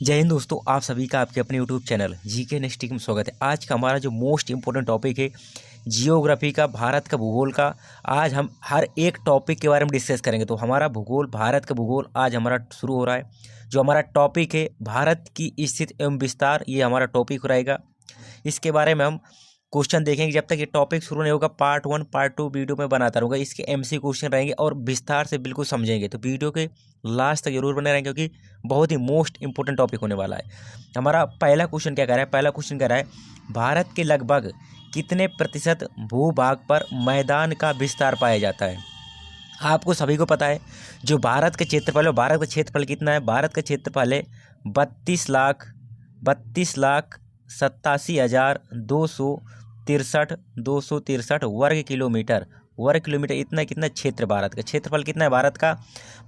जय हिंद दोस्तों, आप सभी का आपके अपने यूट्यूब चैनल जीके नेक्स्ट में स्वागत है। आज का हमारा जो मोस्ट इम्पोर्टेंट टॉपिक है जियोग्राफी का, भारत का भूगोल का। आज हम हर एक टॉपिक के बारे में डिस्कस करेंगे। तो हमारा भूगोल, भारत का भूगोल आज हमारा शुरू हो रहा है। जो हमारा टॉपिक है भारत की स्थिति एवं विस्तार, ये हमारा टॉपिक रहेगा। इसके बारे में हम क्वेश्चन देखेंगे। जब तक ये टॉपिक शुरू नहीं होगा, पार्ट 1 पार्ट 2 वीडियो में बनाता रहूँगा। इसके एमसी क्वेश्चन रहेंगे और विस्तार से बिल्कुल समझेंगे। तो वीडियो के लास्ट तक जरूर बने रहेंगे क्योंकि बहुत ही मोस्ट इंपॉर्टेंट टॉपिक होने वाला है। हमारा पहला क्वेश्चन क्या कह रहा है? पहला क्वेश्चन कह रहा है भारत के लगभग कितने प्रतिशत भूभाग पर मैदान का विस्तार पाया जाता है? आपको सभी को पता है जो भारत का क्षेत्रफल है, भारत का क्षेत्रफल कितना है? भारत का क्षेत्रफल है 32,87,263 वर्ग किलोमीटर। इतना कितना क्षेत्र, भारत का क्षेत्रफल कितना है? भारत का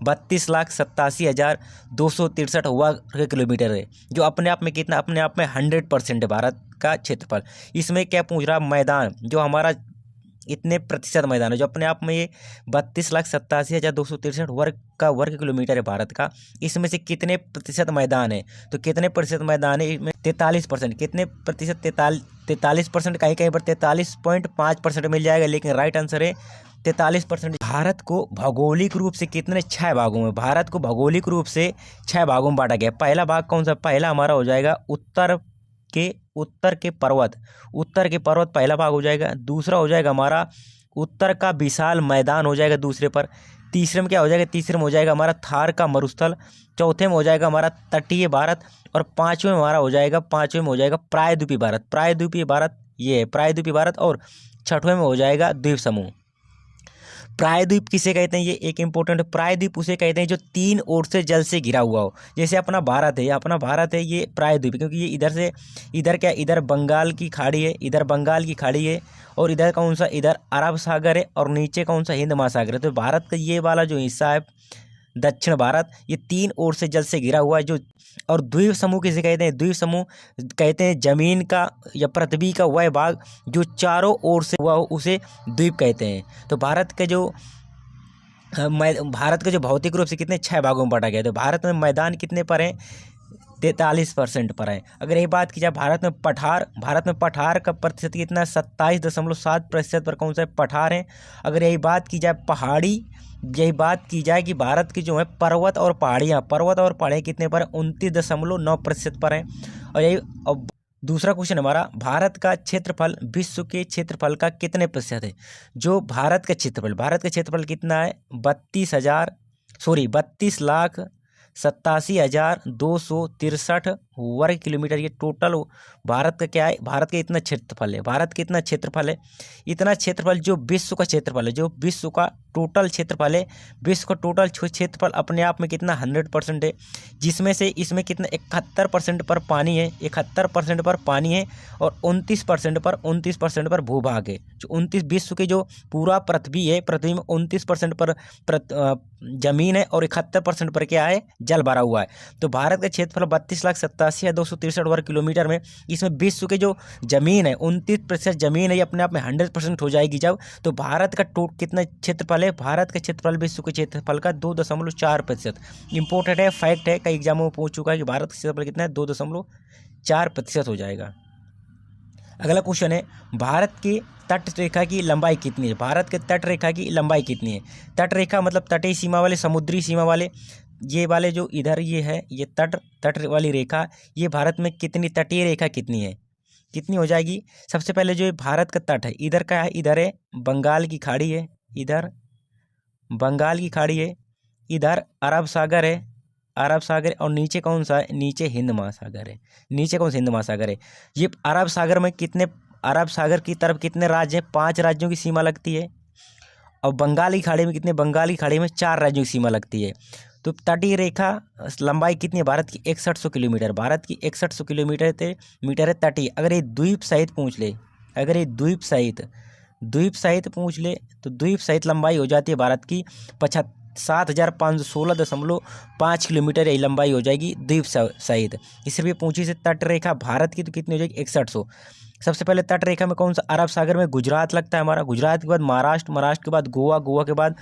32,87,263 वर्ग किलोमीटर है, जो अपने आप में कितना, अपने आप में 100% है भारत का क्षेत्रफल। इसमें क्या पूछ रहा? मैदान, जो हमारा इतने प्रतिशत मैदान है, जो अपने आप में ये 32,87,263 वर्ग किलोमीटर है भारत का। इसमें से कितने प्रतिशत मैदान है? तो कितने प्रतिशत मैदान है? इसमें 43%। कितने प्रतिशत? 43%। कहीं कहीं पर 43.5% मिल जाएगा, लेकिन राइट आंसर है 43%। भारत को भौगोलिक रूप से कितने 6 भागों में, भारत को भौगोलिक रूप से 6 भागों में बांटा गया। पहला भाग कौन सा? पहला हमारा हो जाएगा उत्तर के पर्वत। उत्तर के पर्वत पहला भाग हो जाएगा। दूसरा हो जाएगा हमारा उत्तर का विशाल मैदान हो जाएगा दूसरे पर। तीसरे में क्या हो जाएगा? तीसरे में हो जाएगा हमारा थार का मरुस्थल। चौथे में हो जाएगा हमारा तटीय भारत। और पांचवें में हमारा हो जाएगा प्रायद्वीपीय भारत। प्रायद्वीपीय भारत, ये है प्रायद्वीपीय भारत। और छठवें में हो जाएगा द्वीप समूह। प्रायद्वीप किसे कहते हैं? ये एक इंपॉर्टेंट। प्रायद्वीप उसे कहते हैं जो 3 ओर से जल से घिरा हुआ हो। जैसे अपना भारत है, ये प्रायद्वीप, क्योंकि ये इधर बंगाल की खाड़ी है, इधर बंगाल की खाड़ी है। और इधर कौन सा? इधर अरब सागर है। और नीचे कौन सा? हिंद महासागर है। तो भारत का ये वाला जो हिस्सा है दक्षिण भारत, ये 3 ओर से जल से घिरा हुआ है। जो और द्वीप समूह किसे कहते हैं? द्वीप समूह कहते हैं जमीन का या पृथ्वी का वह भाग जो चारों ओर से हुआ हो, उसे द्वीप कहते हैं। तो भारत के जो भौतिक रूप से कितने 6 भागों में बांटा गया है। तो भारत में मैदान कितने पर हैं? 43% पर है। अगर यही बात की जाए भारत में पठार का प्रतिशत कितना? 27.7% पर कौन सा पठार है। अगर यही बात की जाए कि भारत की जो है पर्वत और पहाड़ियाँ कितने पर? 29.9% पर है। और यही अब दूसरा क्वेश्चन हमारा, भारत का क्षेत्रफल विश्व के क्षेत्रफल का कितने प्रतिशत है? जो भारत का क्षेत्रफल कितना है? 32,87,263 वर्ग किलोमीटर। ये टोटल भारत का क्या है? भारत का इतना क्षेत्रफल है। इतना क्षेत्रफल जो विश्व का क्षेत्रफल है, विश्व का टोटल क्षेत्रफल अपने आप में कितना? 100% है। जिसमें से इसमें कितना? 71% पर पानी है, 71% पर पानी है। और 29% पर भूभाग है। जो 29 विश्व की जो पूरा पृथ्वी है, पृथ्वी में 29% पर जमीन है और 71% पर क्या है? जल भरा हुआ है। तो भारत का क्षेत्रफल 32,87,263 वर्ग किलोमीटर में, इसमें विश्व के जो जमीन है 29% जमीन है, ये अपने आप में 100% हो जाएगी जब। तो भारत का कितना क्षेत्रफल है? भारत का क्षेत्रफल विश्व के क्षेत्रफल का 2.4%। इंपॉर्टेंट है, फैक्ट है, कई एग्जामों में पूछ चुका है कि भारत का क्षेत्रफल कितना है? 2.4% हो जाएगा। अगला क्वेश्चन है, भारत की तट रेखा की लंबाई कितनी है? भारत के तट रेखा की लंबाई कितनी है? तट रेखा मतलब तटीय सीमा वाले, समुद्री सीमा वाले, ये वाले जो इधर ये है, ये तट वाली रेखा, ये भारत में कितनी, तटीय रेखा कितनी है? कितनी हो जाएगी? सबसे पहले जो भारत का तट है, इधर का है, इधर है बंगाल की खाड़ी है, इधर बंगाल की खाड़ी है, इधर अरब सागर है, और नीचे कौन सा है? नीचे हिंद महासागर है। ये अरब सागर की तरफ कितने राज्य हैं? 5 राज्यों की सीमा लगती है। और बंगाल की खाड़ी में कितने? बंगाल की खाड़ी में 4 राज्यों की सीमा लगती है। तो तटीय रेखा लंबाई कितनी है भारत की? 6100 किलोमीटर। भारत की 6100 किलोमीटर मीटर है तटीय। अगर ये द्वीप सहित पूछ ले, तो द्वीप सहित लंबाई हो जाती है भारत की 7,516.5 किलोमीटर यही लंबाई हो जाएगी द्वीप सहित। इससे भी पूछी से तट रेखा भारत की तो कितनी हो जाएगी? 6100। सबसे पहले तट रेखा में कौन सा? अरब सागर में गुजरात लगता है हमारा, गुजरात के बाद महाराष्ट्र के बाद गोवा के बाद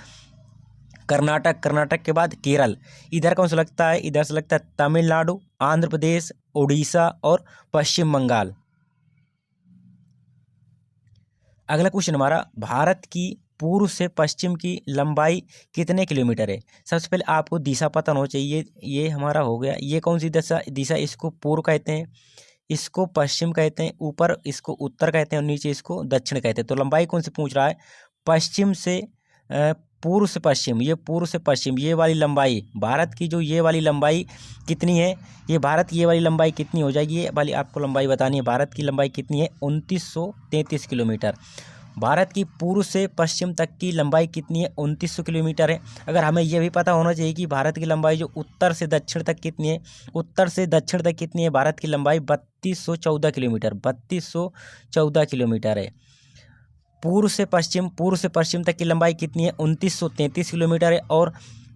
कर्नाटक के बाद केरल। इधर कौन सा लगता है? इधर से लगता है तमिलनाडु, आंध्र प्रदेश, उड़ीसा और पश्चिम बंगाल। अगला क्वेश्चन हमारा, भारत की पूर्व से पश्चिम की लंबाई कितने किलोमीटर है? सबसे पहले आपको दिशा पता होना चाहिए। ये हमारा हो गया, ये कौन सी दिशा, इसको पूर्व कहते हैं, इसको पश्चिम कहते हैं, ऊपर इसको उत्तर कहते हैं और नीचे इसको दक्षिण कहते हैं। तो लंबाई कौन से पूछ रहा है? पश्चिम से पूर्व से पश्चिम, ये पूर्व से पश्चिम ये वाली लंबाई भारत की, जो ये वाली लंबाई कितनी है, ये भारत की ये वाली लंबाई कितनी हो जाएगी, ये वाली आपको लंबाई बतानी है। भारत की लंबाई कितनी है? 2933 किलोमीटर। भारत की पूर्व से पश्चिम तक की लंबाई कितनी है? 2900 किलोमीटर है। अगर हमें यह भी पता होना चाहिए कि भारत की लंबाई जो उत्तर से दक्षिण तक कितनी है, उत्तर से दक्षिण तक कितनी है भारत की लंबाई? 3214 किलोमीटर, 3214 किलोमीटर है। पूर्व से पश्चिम तक की लंबाई कितनी है? 2933 किलोमीटर है। और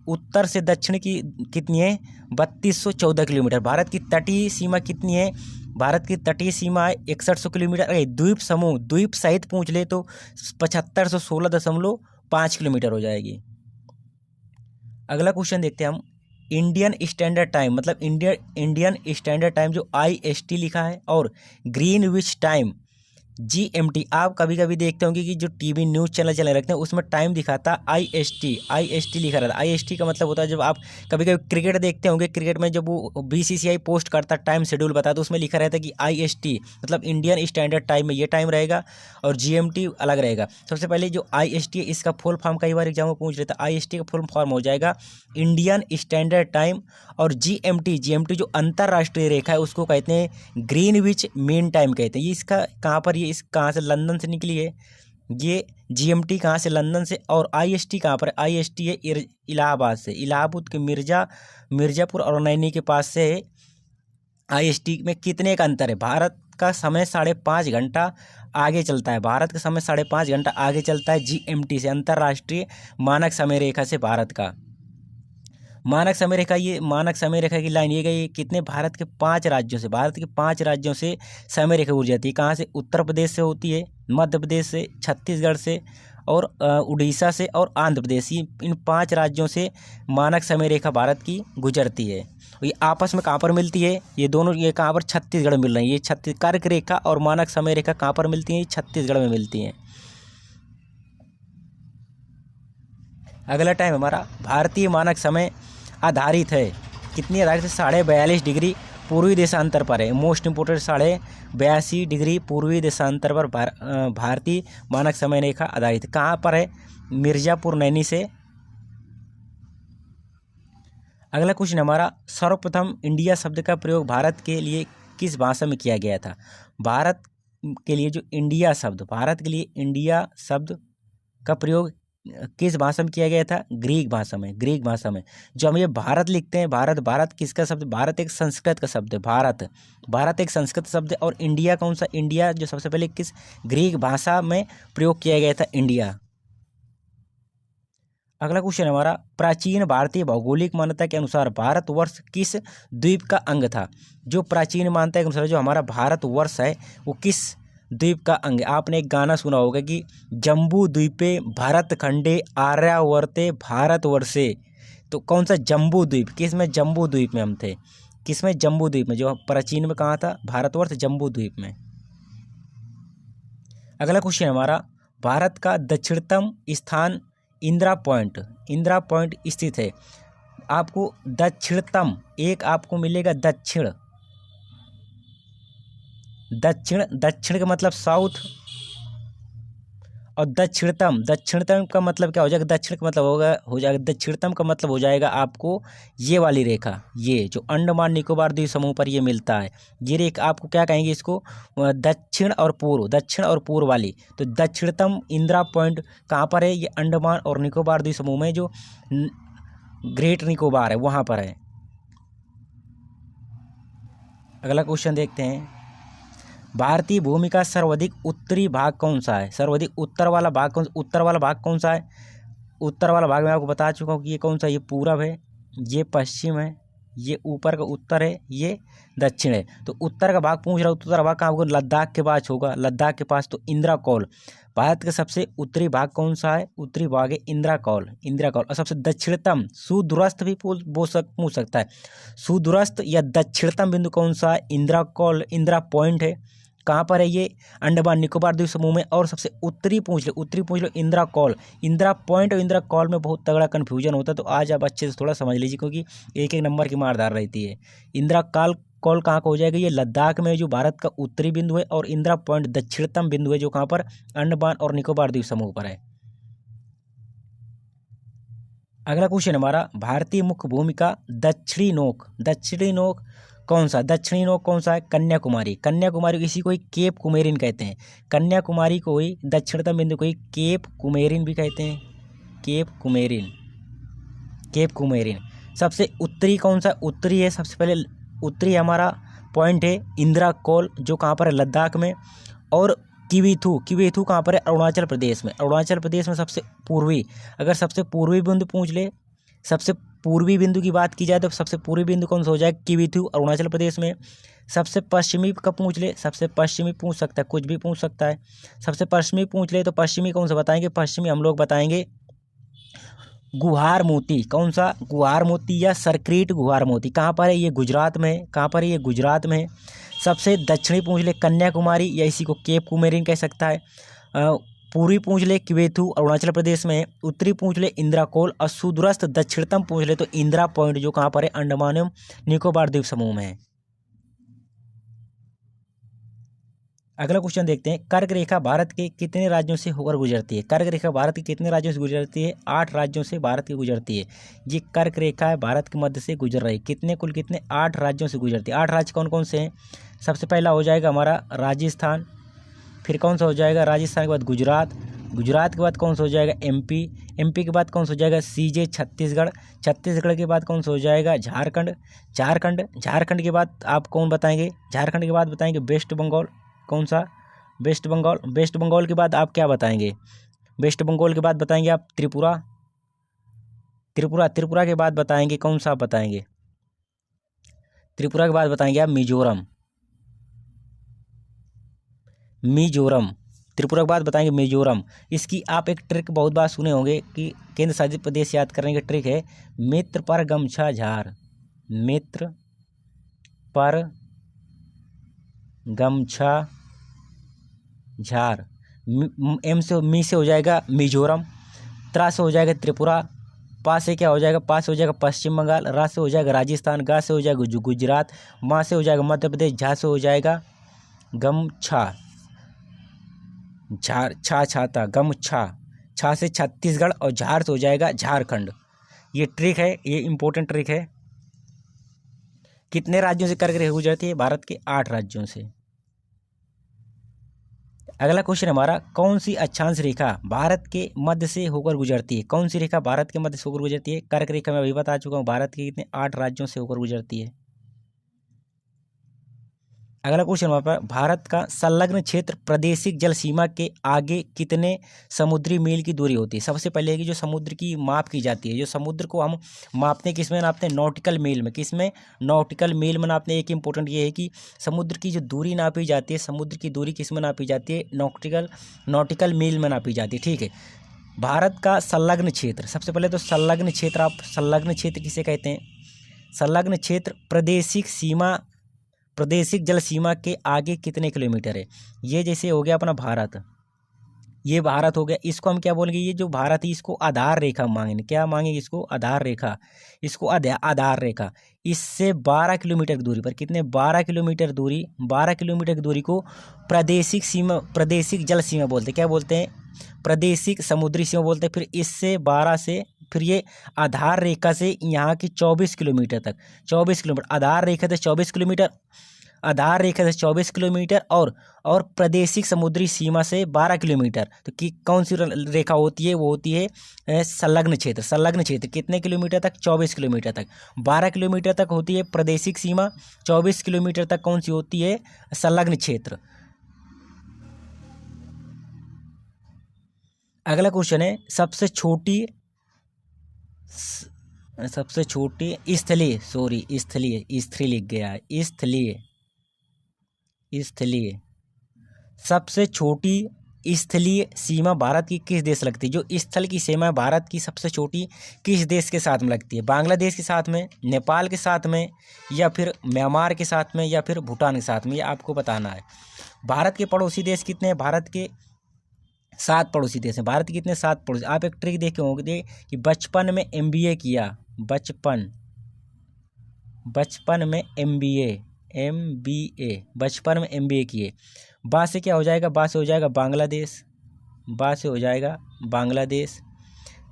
उत्तर से दक्षिण की कितनी है? 3214 किलोमीटर। भारत की तटीय सीमा कितनी है? भारत की तटीय सीमा है 6100 किलोमीटर। अरे द्वीप समूह, द्वीप सहित पूछ ले तो 7516.5 किलोमीटर हो जाएगी। अगला क्वेश्चन देखते हैं हम, इंडियन स्टैंडर्ड टाइम, मतलब इंडियन स्टैंडर्ड टाइम जो IST लिखा है, और ग्रीनविच टाइम GMT। आप कभी कभी देखते होंगे कि जो टीवी न्यूज़ चैनल चले रखते हैं उसमें टाइम दिखाता IST लिखा रहता है। IST का मतलब होता है, जब आप कभी कभी क्रिकेट देखते होंगे, क्रिकेट में जब वो BCCI पोस्ट करता टाइम शेड्यूल बताता तो उसमें लिखा रहता है कि IST मतलब इंडियन स्टैंडर्ड टाइम में ये टाइम रहेगा और GMT अलग रहेगा। सबसे पहले जो IST है इसका फुल फॉर्म कई बार एग्जाम में पूछ लेता है। IST का फुल फॉर्म हो जाएगा इंडियन स्टैंडर्ड टाइम, और GMT जो अंतर्राष्ट्रीय रेखा है उसको कहते हैं ग्रीनविच मीन टाइम कहते हैं। ये इसका कहाँ पर, ये इस कहाँ से, लंदन से निकली है ये GMT, कहाँ से? लंदन से। और IST कहाँ पर? IST है इलाहाबाद से, इलाहाबाद के मिर्जापुर और नैनी के पास से है। IST में कितने का अंतर है? भारत का समय 5.5 घंटा आगे चलता है, भारत का समय 5.5 घंटा आगे चलता है GMT से, अंतर्राष्ट्रीय मानक समय रेखा से। भारत का मानक समय रेखा, ये मानक समय रेखा की लाइन ये गई कितने? भारत के 5 राज्यों से, भारत के 5 राज्यों से समय रेखा उड़ जाती है। कहाँ से? उत्तर प्रदेश से होती है, मध्य प्रदेश से, छत्तीसगढ़ से और उड़ीसा से और आंध्र प्रदेश। इन 5 राज्यों से मानक समय रेखा भारत की गुजरती है। ये आपस में कहाँ पर मिलती है? ये दोनों, ये कहाँ पर? छत्तीसगढ़ में मिल रही है। ये कर्क रेखा और मानक समय रेखा कहाँ पर मिलती हैं? छत्तीसगढ़ में मिलती हैं। अगला टाइम हमारा, भारतीय मानक समय आधारित है, कितनी आधारित है? 42.5 डिग्री पूर्वी देशांतर पर है। मोस्ट इंपोर्टेंट, 82.5 डिग्री पूर्वी देशांतर पर भारतीय मानक समय रेखा आधारित। कहाँ पर है? मिर्जापुर नैनी से। अगला क्वेश्चन हमारा, सर्वप्रथम इंडिया शब्द का प्रयोग भारत के लिए किस भाषा में किया गया था? भारत के लिए जो इंडिया शब्द, भारत के लिए इंडिया शब्द का प्रयोग किस भाषा में किया गया था? ग्रीक भाषा में, ग्रीक भाषा में। जो हम ये भारत लिखते हैं, भारत किसका शब्द? भारत एक संस्कृत का शब्द है, भारत एक संस्कृत शब्द है। और इंडिया कौन सा? इंडिया जो सबसे पहले किस ग्रीक भाषा में प्रयोग किया गया था? इंडिया। अगला क्वेश्चन हमारा, प्राचीन भारतीय भौगोलिक मान्यता के अनुसार भारतवर्ष किस द्वीप का अंग था? जो प्राचीन मान्यता के अनुसार जो हमारा भारतवर्ष है वो किस द्वीप का अंग है? आपने एक गाना सुना होगा कि जम्बू द्वीपे भरत खंडे आर्यावर्ते भारतवर्षे। तो कौन सा? जम्बू द्वीप। किस में? जम्बू द्वीप में हम थे। किस में? जम्बू द्वीप में। जो प्राचीन में कहाँ था? भारतवर्ष जम्बू द्वीप में। अगला क्वेश्चन हमारा, भारत का दक्षिणतम स्थान इंदिरा पॉइंट स्थित है। आपको दक्षिणतम, एक आपको मिलेगा दक्षिण का मतलब साउथ, और दक्षिणतम का मतलब क्या हो जाएगा? दक्षिण का मतलब हो जाएगा दक्षिणतम का मतलब हो जाएगा आपको ये वाली रेखा, ये जो अंडमान निकोबार द्वीप समूह पर ये मिलता है, ये रेखा आपको क्या कहेंगे? इसको दक्षिण और पूर्व वाली। तो दक्षिणतम इंदिरा पॉइंट कहाँ पर है? ये अंडमान और निकोबार द्वीप समूह में जो ग्रेट निकोबार है वहाँ पर है। अगला क्वेश्चन देखते हैं, भारतीय भूमि का सर्वाधिक उत्तरी भाग कौन सा है? सर्वाधिक उत्तर वाला भाग कौन सा है? उत्तर वाला भाग मैं आपको बता चुका हूँ कि ये कौन सा? ये पूरब है, ये पश्चिम है ये ऊपर का उत्तर है, ये दक्षिण है। तो उत्तर का भाग पूछ रहा हूँ, उत्तर भाग कहाँ होगा? लद्दाख के पास होगा, लद्दाख के पास। तो इंदिरा कौल, भारत का सबसे उत्तरी भाग कौन सा है? उत्तरी भाग है इंदिरा कौल, इंदिरा कौल। और सबसे दक्षिणतम, सुदूरस्थ भी पूछ सकता है, सुदूरस्थ या दक्षिणतम बिंदु कौन सा है? इंदिरा कौल, इंदिरा पॉइंट है। कहाँ पर है ये? अंडमान निकोबार द्वीप समूह में। और सबसे उत्तरी पूछ लो, उत्तरी पूछ लो, इंदिरा कौल। इंदिरा पॉइंट और इंदिरा कौल में बहुत तगड़ा कन्फ्यूजन होता है, तो आज आप अच्छे से थोड़ा समझ लीजिए, क्योंकि एक एक नंबर की मारदार रहती है। इंदिरा कौल कहाँ को हो जाएगा? ये लद्दाख में, जो भारत का उत्तरी बिंदु है। और इंदिरा पॉइंट दक्षिणतम बिंदु है, जो कहाँ पर? अंडमान और निकोबार द्वीप समूह पर है। अगला क्वेश्चन हमारा, भारतीय मुख्य भूमि का दक्षिणी नोक, दक्षिणी नोक कौन सा? दक्षिणी नोक कौन सा है? कन्याकुमारी, कन्याकुमारी, इसी को ही केप कुमेरिन कहते हैं। कन्याकुमारी को ही, दक्षिणतम बिंदु को ही केप कुमेरिन भी कहते हैं, केप कुमेरिन, केप कुमेरिन। सबसे उत्तरी कौन सा? उत्तरी है, सबसे पहले उत्तरी हमारा पॉइंट है इंदिरा कौल, जो कहाँ पर है? लद्दाख में। और किवीथू, किवीथू कहाँ पर है? अरुणाचल प्रदेश में, अरुणाचल प्रदेश में सबसे पूर्वी। अगर सबसे पूर्वी बिंदु पूछ ले, सबसे पूर्वी बिंदु की बात की जाए तो सबसे पूर्वी बिंदु कौन सा हो जाएगा? किवीथू, अरुणाचल प्रदेश में। सबसे पश्चिमी का पूछ ले, सबसे पश्चिमी पूछ सकता है, कुछ भी पूछ सकता है। सबसे पश्चिमी पूछ ले तो पश्चिमी कौन सा बताएंगे? पश्चिमी हम लोग बताएंगे गुहार मोती। कौन सा? गुहार मोती या सर्क्रीट गुहार मोती। कहाँ पर है ये? गुजरात में है। कहाँ पर है ये? गुजरात में है। सबसे दक्षिणी पूछ ले कन्याकुमारी, या इसी को केप कुमेरिन कह सकता है। पूर्वी पूछ ले किवेथू, अरुणाचल प्रदेश में है। उत्तरी पूछ ले इंदिरा कौल। और सुदूरस्थ दक्षिणतम पूछ ले तो इंदिरा पॉइंट, जो कहाँ पर है? अंडमान एवं निकोबार द्वीप समूह में है। अगला क्वेश्चन देखते हैं, कर्क रेखा भारत के कितने राज्यों से होकर गुजरती है? कर्क रेखा भारत के कितने राज्यों से गुजरती है? 8 राज्यों से भारत की गुजरती है। ये कर्क रेखा है, भारत के मध्य से गुजर रही है। कितने, कुल कितने? 8 राज्यों से गुजरती है। 8 राज्य कौन कौन से हैं? सबसे पहला हो जाएगा हमारा राजस्थान, फिर कौन सा हो जाएगा? राजस्थान के बाद गुजरात, गुजरात के बाद कौन सा हो जाएगा? एमपी, एमपी के बाद कौन सा हो जाएगा? सीजे छत्तीसगढ़, छत्तीसगढ़ के बाद कौन सा हो जाएगा? झारखंड, झारखंड, झारखंड के बाद आप कौन बताएंगे? झारखंड के बाद बताएंगे वेस्ट बंगाल। कौन सा? वेस्ट बंगाल, वेस्ट बंगाल के बाद आप क्या बताएंगे? वेस्ट बंगाल के बाद बताएंगे आप त्रिपुरा, त्रिपुरा, त्रिपुरा के बाद बताएंगे कौन सा आप बताएंगे? त्रिपुरा के बाद बताएंगे आप मिजोरम, मिजोरम, त्रिपुरा के बाद बताएंगे मिजोरम। इसकी आप एक ट्रिक बहुत बार सुने होंगे कि केंद्र शासित प्रदेश याद करने की ट्रिक है, मित्र पर गमछा झार, मित्र पर गमछा झार। एम से, मी से हो जाएगा मिजोरम, त्रा से हो जाएगा त्रिपुरा, पा से क्या हो जाएगा? पा से हो जाएगा पश्चिम बंगाल, रा से हो जाएगा राजस्थान, गा से हो जाएगा गुजरात, मा से हो जाएगा मध्य प्रदेश, झा से हो जाएगा गमछा, झार, छा छाता, गमछा, छा से छत्तीसगढ़ और झार से हो जाएगा झारखंड। ये ट्रिक है, ये इंपॉर्टेंट ट्रिक है। कितने राज्यों से कर्क रेखा गुजरती है? भारत के 8 राज्यों से। अगला क्वेश्चन हमारा, कौन सी अक्षांश रेखा भारत के मध्य से होकर गुजरती है? कौन सी रेखा भारत के मध्य से होकर गुजरती है? कर्क रेखा मैं अभी बता चुका हूँ, भारत के कितने? 8 राज्यों से होकर गुजरती है। अगला क्वेश्चन हमारे पास, भारत का संलग्न क्षेत्र प्रादेशिक जल सीमा के आगे कितने समुद्री मील की दूरी होती है? सबसे पहले है कि जो समुद्र की माप की जाती है, जो समुद्र को हम मापते हैं, किसमें नापते हैं? नॉटिकल मील में। किसमें? नॉटिकल मील में नापते हैं। एक इंपॉर्टेंट ये है कि समुद्र की जो दूरी नापी जाती है, समुद्र की दूरी किस में नापी जाती है? नॉटिकल मील में नापी जाती है। ठीक है। भारत का संलग्न क्षेत्र, सबसे पहले तो संलग्न क्षेत्र, आप संलग्न क्षेत्र किसे कहते हैं? संलग्न क्षेत्र प्रादेशिक जल सीमा के आगे कितने किलोमीटर है? ये जैसे हो गया अपना भारत, ये भारत हो गया, इसको हम क्या बोलेंगे? ये जो भारत है इसको आधार रेखा मांगेंगे। क्या मांगेंगे इसको? आधार रेखा, इसको आधार रेखा। इससे 12 किलोमीटर की दूरी पर, कितने? 12 किलोमीटर दूरी, 12 किलोमीटर की दूरी को प्रादेशिक सीमा, प्रादेशिक जल सीमा बोलते हैं। क्या बोलते हैं? प्रादेशिक समुद्री सीमा बोलते हैं। फिर इससे 12 से, फिर ये आधार रेखा से यहाँ की 24 किलोमीटर तक, 24 किलोमीटर, आधार रेखा से 24 किलोमीटर, आधार रेखा से 24 किलोमीटर, और प्रादेशिक समुद्री सीमा से 12 किलोमीटर। तो कि कौन सी रेखा होती है? वो होती है संलग्न क्षेत्र। संलग्न क्षेत्र कितने किलोमीटर तक? 24 किलोमीटर तक। 12 किलोमीटर तक होती है प्रादेशिक सीमा, 24 किलोमीटर तक कौन सी होती है? संलग्न क्षेत्र। अगला क्वेश्चन है, सबसे छोटी सबसे छोटी स्थलीय, सॉरी स्थलीय, स्थलीय लिख गया है, स्थलीय, स्थलीय सबसे छोटी स्थलीय सीमा भारत की किस देश लगती है? जो स्थल की सीमा भारत की सबसे छोटी किस देश के साथ में लगती है? बांग्लादेश के साथ में, नेपाल के साथ में, या फिर म्यांमार के साथ में, या फिर भूटान के साथ में? ये आपको बताना है। भारत के पड़ोसी देश कितने हैं? भारत के 7 पड़ोसी देश हैं। भारत के कितने? 7 पड़ोसी। आप एक ट्रिक देखे होंगे कि बचपन में MBA किया, बचपन में MBA, बचपन में MBA किए। बा से क्या हो जाएगा? बा से हो जाएगा बांग्लादेश, बा से हो जाएगा बांग्लादेश।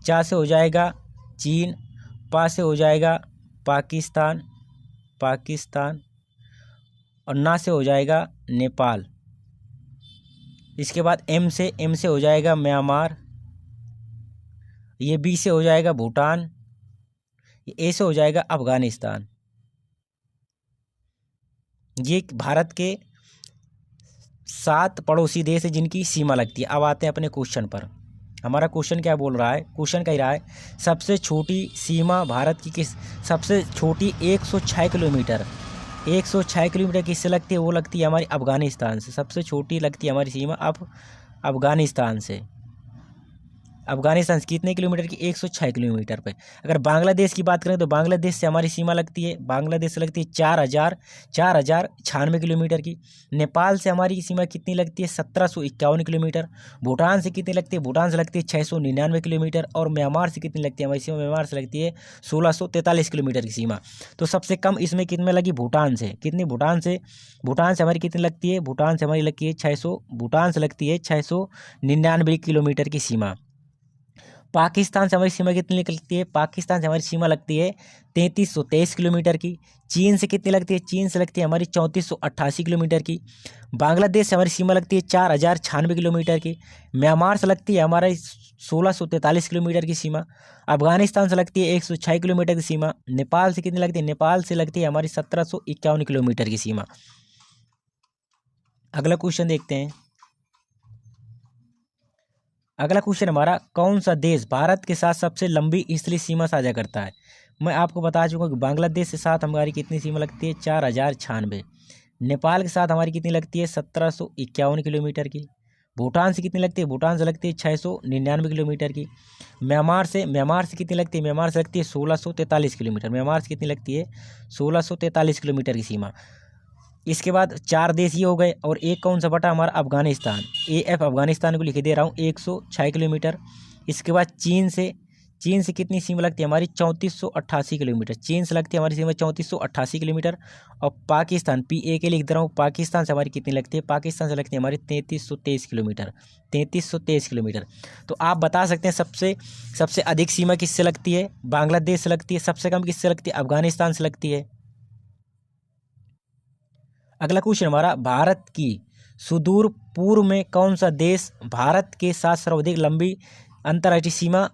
चा से हो जाएगा चीन, पा से हो जाएगा पाकिस्तान, और ना से हो जाएगा नेपाल। इसके बाद एम से हो जाएगा म्यांमार, ये बी से हो जाएगा भूटान, ये ए से हो जाएगा अफगानिस्तान। ये भारत के 7 पड़ोसी देश है जिनकी सीमा लगती है। अब आते हैं अपने क्वेश्चन पर। हमारा क्वेश्चन क्या बोल रहा है? क्वेश्चन कह रहा है सबसे छोटी सीमा भारत की किस, सबसे छोटी 106 किलोमीटर, 106 किलोमीटर किससे लगती है? वो लगती है हमारी अफगानिस्तान से। सबसे छोटी लगती है हमारी सीमा अफगानिस्तान से। अफगानिस्तान से कितने किलोमीटर की? 106 किलोमीटर पे। अगर बांग्लादेश की बात करें तो बांग्लादेश से हमारी सीमा लगती है, बांग्लादेश से लगती है 4,096 किलोमीटर की। नेपाल से हमारी सीमा कितनी लगती है? 1751 किलोमीटर। भूटान से कितनी लगती है? भूटान से लगती है 699 किलोमीटर। और म्यांमार से कितनी लगती है हमारी सीमा? म्यांमार से लगती है 1643 किलोमीटर की सीमा। तो सबसे कम इसमें कितने लगी? भूटान से। कितनी? भूटान से हमारी कितनी लगती है? भूटान से हमारी लगती है 600, भूटान से लगती है 699 किलोमीटर की सीमा। पाकिस्तान से हमारी सीमा कितनी लगती है? पाकिस्तान से हमारी सीमा लगती है 3323 किलोमीटर की। चीन से कितनी लगती है? चीन से लगती है हमारी 3488 किलोमीटर की। बांग्लादेश से हमारी सीमा लगती है 4096 किलोमीटर की। म्यांमार से लगती है हमारा 1643 किलोमीटर की सीमा। अफगानिस्तान से लगती है 106 किलोमीटर की सीमा। नेपाल से कितनी लगती है? नेपाल से लगती है हमारी 1751 किलोमीटर की सीमा। अगला क्वेश्चन देखते हैं। अगला क्वेश्चन हमारा, कौन सा देश भारत के साथ सबसे लंबी स्थलीय सीमा साझा करता है? मैं आपको बता चुका हूँ कि बांग्लादेश के साथ हमारी कितनी सीमा लगती है? 4096। नेपाल के साथ हमारी कितनी लगती है? 1751 किलोमीटर की। भूटान से कितनी लगती है? भूटान से लगती है 699 किलोमीटर की। म्यांमार से कितनी लगती है? म्यांमार से लगती है 1643 किलोमीटर। म्यांमार से कितनी लगती है? 1643 किलोमीटर की सीमा। इसके बाद 4 देश ये हो गए, और एक कौन सा बटा? हमारा अफगानिस्तान। AF अफगानिस्तान को लिख दे रहा हूँ 106 किलोमीटर। इसके बाद चीन से कितनी सीमा लगती है हमारी? 3488 किलोमीटर। चीन से लगती है हमारी सीमा 3488 किलोमीटर। और पाकिस्तान, PA के लिख दे रहा हूँ, पाकिस्तान से हमारी कितनी लगती है? पाकिस्तान से लगती है हमारी 3323 किलोमीटर, 3323 किलोमीटर। तो आप बता सकते हैं सबसे अधिक सीमा किससे लगती है? बांग्लादेश से लगती है। सबसे कम किससे लगती है? अफगानिस्तान से लगती है। अगला क्वेश्चन हमारा, भारत की सुदूर पूर्व में कौन सा देश भारत के साथ सर्वाधिक लंबी अंतर्राष्ट्रीय सीमा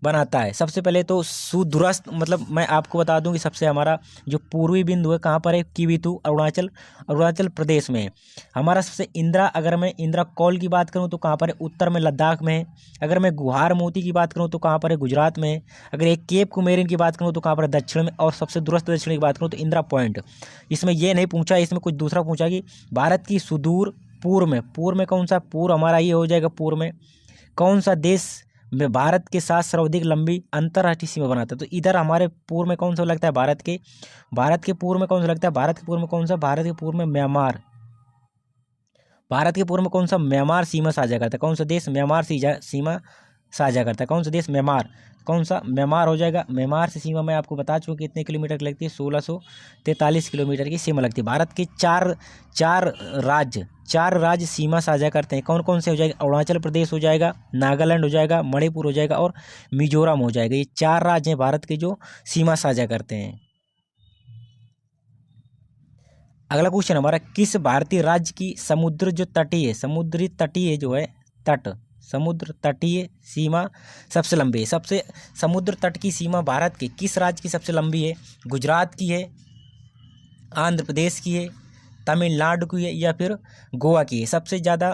बनाता है? सबसे पहले तो सुदूरस्थ, मतलब मैं आपको बता दूं कि सबसे हमारा जो पूर्वी बिंदु है कहाँ पर है? किवितु, अरुणाचल प्रदेश में है हमारा। सबसे अगर मैं इंदिरा कौल की बात करूं तो कहाँ पर है? उत्तर में, लद्दाख में है। अगर मैं गुहार मोती की बात करूं तो कहाँ पर है? गुजरात में है। अगर एक केप कुमेरिन की बात करूं तो कहाँ पर है? दक्षिण में। और सबसे दूरस्थ दक्षिण की बात करूं तो इंदिरा पॉइंट। इसमें ये नहीं पूछा, इसमें कुछ दूसरा पूछा कि भारत की सुदूर पूर्व में कौन सा? पूर्व हमारा ये हो जाएगा पूर्व में। कौन सा देश में भारत के साथ सर्वाधिक लंबी अंतर्राष्ट्रीय सीमा बनाता है? तो इधर हमारे पूर्व में कौन सा लगता है? भारत के पूर्व में कौन सा लगता है? भारत के पूर्व में कौन सा? भारत के पूर्व में म्यांमार। भारत के पूर्व में कौन सा? म्यांमार सीमा साझा करता है। कौन सा देश म्यांमार सीमा साझा करता है? कौन सा देश? म्यांमार। कौन सा? म्यांमार हो जाएगा। म्यांमार से सीमा मैं आपको बता चुका कितने किलोमीटर की लगती है? 1643 किलोमीटर की सीमा लगती है। भारत के चार राज्य सीमा साझा करते हैं। कौन कौन से हो जाएगा? अरुणाचल प्रदेश हो जाएगा, नागालैंड हो जाएगा, मणिपुर हो जाएगा, और मिजोरम हो जाएगा। ये 4 राज्य हैं भारत के जो सीमा साझा करते हैं। अगला क्वेश्चन हमारा, किस भारतीय राज्य की समुद्री तटीय जो है समुद्र तटीय सीमा सबसे लंबी है? सबसे समुद्र तट की सीमा भारत के किस राज्य की सबसे लंबी है? गुजरात की है, आंध्र प्रदेश की है, तमिलनाडु की है, या फिर गोवा की है? सबसे ज़्यादा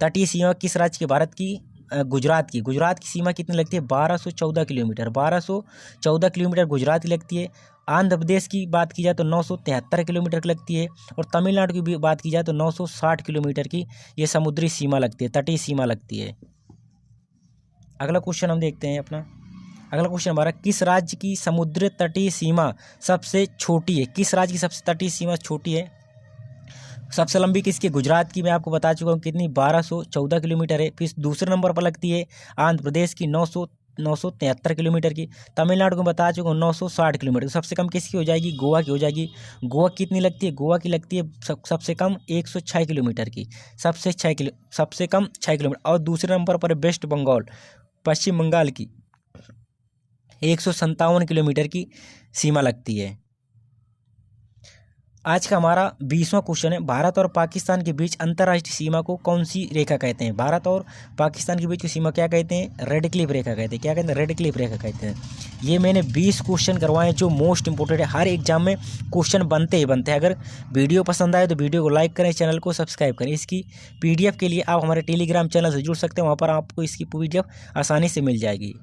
तटीय सीमा किस राज्य की भारत की गुजरात की सीमा कितनी लगती है 1214 किलोमीटर, 1214 किलोमीटर गुजरात की लगती है। आंध्र प्रदेश की बात की जाए तो 973 किलोमीटर की लगती है, और तमिलनाडु की भी बात की जाए तो 960 किलोमीटर की ये समुद्री सीमा लगती है, तटीय सीमा लगती है। अगला क्वेश्चन हम देखते हैं अपना। अगला क्वेश्चन हमारा, किस राज्य की समुद्र तटीय सीमा सबसे छोटी है? किस राज्य की सबसे तटीय सीमा छोटी है? सबसे लंबी किसकी? गुजरात की, मैं आपको बता चुका हूँ कितनी, 1214 किलोमीटर है। फिर दूसरे नंबर पर लगती है आंध्र प्रदेश की 973 किलोमीटर की। तमिलनाडु को बता चुका हूँ 960 किलोमीटर। सबसे कम किसकी हो जाएगी? गोवा की हो जाएगी। गोवा कितनी लगती है? गोवा की लगती है सबसे कम 106 किलोमीटर की, सबसे कम 6 किलोमीटर। और दूसरे नंबर पर वेस्ट बंगाल, पश्चिम बंगाल की 157 किलोमीटर की सीमा लगती है। आज का हमारा 20वां क्वेश्चन है, भारत और पाकिस्तान के बीच अंतर्राष्ट्रीय सीमा को कौन सी रेखा कहते हैं? भारत और पाकिस्तान के बीच की सीमा क्या कहते हैं? रेड क्लिफ रेखा कहते हैं। क्या कहते हैं? रेड क्लिफ रेखा कहते हैं। ये मैंने 20 क्वेश्चन करवाए हैं जो मोस्ट इंपोर्टेंट है, हर एग्जाम में क्वेश्चन बनते ही बनते हैं। अगर वीडियो पसंद आए तो वीडियो को लाइक करें, चैनल को सब्सक्राइब करें। इसकी PDF के लिए आप हमारे टेलीग्राम चैनल से जुड़ सकते हैं, वहाँ पर आपको इसकी PDF आसानी से मिल जाएगी।